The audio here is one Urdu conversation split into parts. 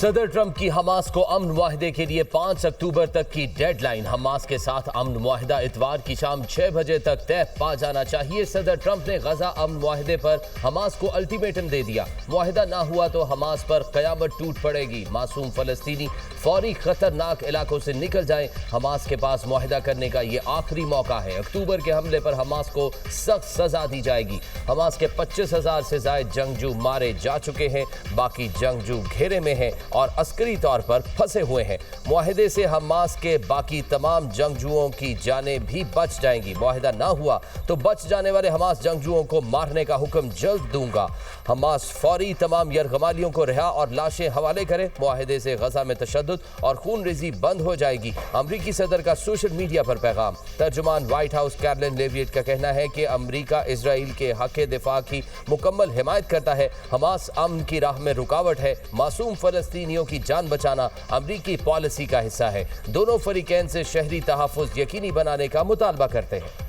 صدر ٹرمپ کی حماس کو امن معاہدے کے لیے 5 اکتوبر تک کی ڈیڈ لائن۔ حماس کے ساتھ امن معاہدہ اتوار کی شام 6 بجے تک طے پا جانا چاہیے۔ صدر ٹرمپ نے غزہ امن معاہدے پر حماس کو الٹیمیٹم دے دیا۔ معاہدہ نہ ہوا تو حماس پر قیامت ٹوٹ پڑے گی۔ معصوم فلسطینی فوری خطرناک علاقوں سے نکل جائیں۔ حماس کے پاس معاہدہ کرنے کا یہ آخری موقع ہے۔ اکتوبر کے حملے پر حماس کو سخت سزا دی جائے گی۔ حماس کے 25,000 سے زائد جنگجو مارے جا چکے ہیں، باقی جنگجو گھیرے میں ہیں اور عسکری طور پر پھنسے ہوئے ہیں۔ معاہدے سے حماس کے باقی تمام جنگجوؤں کی جانیں بھی بچ جائیں گی۔ معاہدہ نہ ہوا تو بچ جانے والے حماس جنگجوؤں کو مارنے کا حکم جلد دوں گا۔ حماس فوری تمام یرغمالیوں کو رہا اور لاشیں حوالے کرے۔ معاہدے سے غزہ میں تشدد اور خون ریزی بند ہو جائے گی۔ امریکی صدر کا سوشل میڈیا پر پیغام۔ ترجمان وائٹ ہاؤس کیرولین لیویٹ کا کہنا ہے کہ امریکہ اسرائیل کے حق دفاع کی مکمل حمایت کرتا ہے۔ حماس امن کی راہ میں رکاوٹ ہے۔ معصوم فلسطینیوں کی جان بچانا امریکی پالیسی کا حصہ ہے۔ دونوں فریقین سے شہری تحفظ یقینی بنانے کا مطالبہ کرتے ہیں۔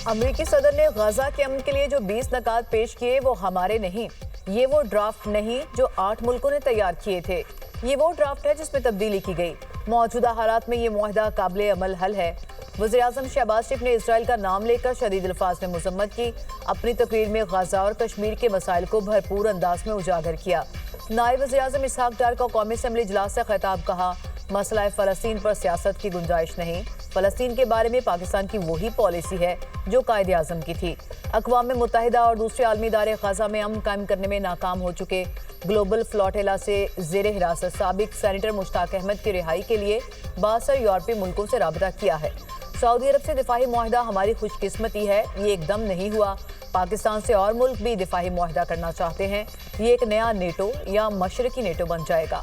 امریکی صدر نے غزہ کے امن کے لیے جو 20 نکات پیش کیے وہ ہمارے نہیں، یہ وہ ڈرافٹ نہیں جو 8 ملکوں نے تیار کیے تھے۔ یہ وہ ڈرافٹ ہے جس میں تبدیلی کی گئی۔ موجودہ حالات میں یہ معاہدہ قابل عمل حل ہے۔ وزیراعظم شہباز شریف نے اسرائیل کا نام لے کر شدید الفاظ میں مذمت کی۔ اپنی تقریر میں غزہ اور کشمیر کے مسائل کو بھرپور انداز میں اجاگر کیا۔ نائب وزیراعظم اسحاق ڈار کا قومی اسمبلی اجلاس سے خطاب کہا، مسئلہ فلسطین پر سیاست کی گنجائش نہیں۔ فلسطین کے بارے میں پاکستان کی وہی پالیسی ہے جو قائد اعظم کی تھی۔ اقوام متحدہ اور دوسرے عالمی ادارے غزہ میں امن قائم کرنے میں ناکام ہو چکے۔ گلوبل فلاٹیلا سے زیر حراست سابق سینیٹر مشتاق احمد کی رہائی کے لیے 62 یورپی ملکوں سے رابطہ کیا ہے۔ سعودی عرب سے دفاعی معاہدہ ہماری خوش قسمتی ہے، یہ ایک دم نہیں ہوا۔ پاکستان سے اور ملک بھی دفاعی معاہدہ کرنا چاہتے ہیں، یہ ایک نیا نیٹو یا مشرقی نیٹو بن جائے گا۔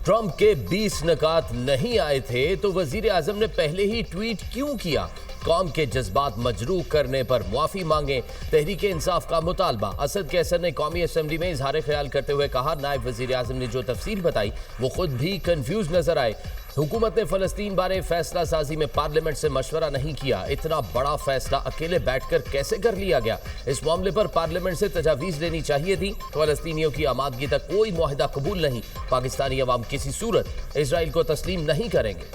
ٹرمپ کے 20 نکات نہیں آئے تھے تو وزیر اعظم نے پہلے ہی ٹویٹ کیوں کیا؟ قوم کے جذبات مجروح کرنے پر معافی مانگیں، تحریک انصاف کا مطالبہ۔ اسد کیسر نے قومی اسمبلی میں اظہار خیال کرتے ہوئے کہا، نائب وزیر اعظم نے جو تفصیل بتائی وہ خود بھی کنفیوز نظر آئے۔ حکومت نے فلسطین بارے فیصلہ سازی میں پارلیمنٹ سے مشورہ نہیں کیا۔ اتنا بڑا فیصلہ اکیلے بیٹھ کر کیسے کر لیا گیا؟ اس معاملے پر پارلیمنٹ سے تجاویز لینی چاہیے تھی۔ فلسطینیوں کی آمادگی تک کوئی معاہدہ قبول نہیں۔ پاکستانی عوام کسی صورت اسرائیل کو تسلیم نہیں کریں گے۔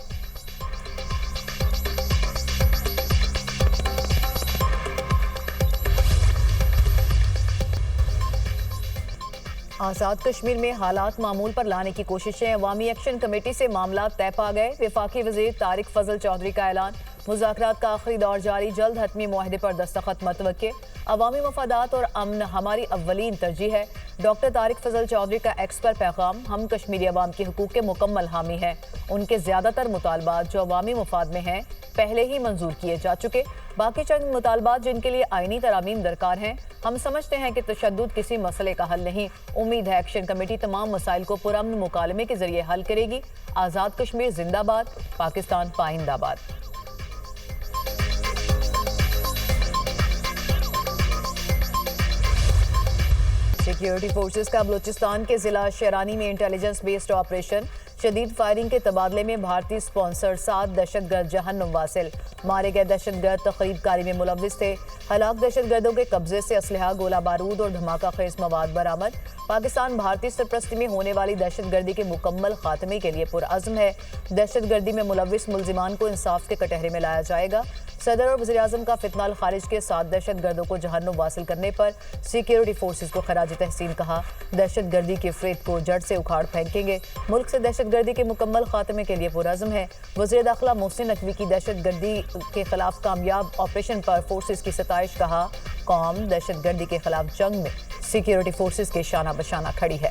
آزاد کشمیر میں حالات معمول پر لانے کی کوششیں۔ عوامی ایکشن کمیٹی سے معاملات طے پا گئے۔ وفاقی وزیر طارق فضل چودھری کا اعلان، مذاکرات کا آخری دور جاری، جلد حتمی معاہدے پر دستخط متوقع۔ عوامی مفادات اور امن ہماری اولین ترجیح ہے۔ ڈاکٹر طارق فضل چودھری کا ایکس پر پیغام، ہم کشمیری عوام کے حقوق کے مکمل حامی ہیں۔ ان کے زیادہ تر مطالبات جو عوامی مفاد میں ہیں پہلے ہی منظور کیے جا چکے۔ باقی چند مطالبات جن کے لیے آئینی ترامیم درکار ہیں۔ ہم سمجھتے ہیں کہ تشدد کسی مسئلے کا حل نہیں۔ امید ہے ایکشن کمیٹی تمام مسائل کو پرامن مکالمے کے ذریعے حل کرے گی۔ آزاد کشمیر زندہ باد، پاکستان پائندہ باد۔ سیکیورٹی فورسز کا بلوچستان کے ضلع شیرانی میں انٹیلیجنس بیسڈ آپریشن، شدید فائرنگ کے تبادلے میں بھارتی سپانسر 7 دہشت گرد جہنم واصل۔ مارے گئے دہشت گرد تخریب کاری میں ملوث تھے۔ ہلاک دہشت گردوں کے قبضے سے اسلحہ، گولہ بارود اور دھماکہ خیز مواد برآمد۔ پاکستان بھارتی سرپرستی میں ہونے والی دہشت گردی کے مکمل خاتمے کے لیے پرعزم ہے۔ دہشت گردی میں ملوث ملزمان کو انصاف کے کٹہرے میں لایا جائے گا۔ صدر اور وزیر اعظم کا فتنہ الخارج کے 7 دہشت گردوں کو جہنم واصل کرنے پر سیکیورٹی فورسز کو خراج تحسین کہا۔ دہشت گردی کے فریب کو جڑ سے اکھاڑ پھینکیں گے۔ ملک سے دہشت گردی کے مکمل خاتمے کے لیے پرعزم ہے۔ وزیر داخلہ محسن نقوی کی دہشت گردی کے خلاف کامیاب آپریشن پر فورسز کی ستائش، کہا قوم دہشت گردی کے خلاف جنگ میں سیکیورٹی فورسز کے شانہ بشانہ کھڑی ہے۔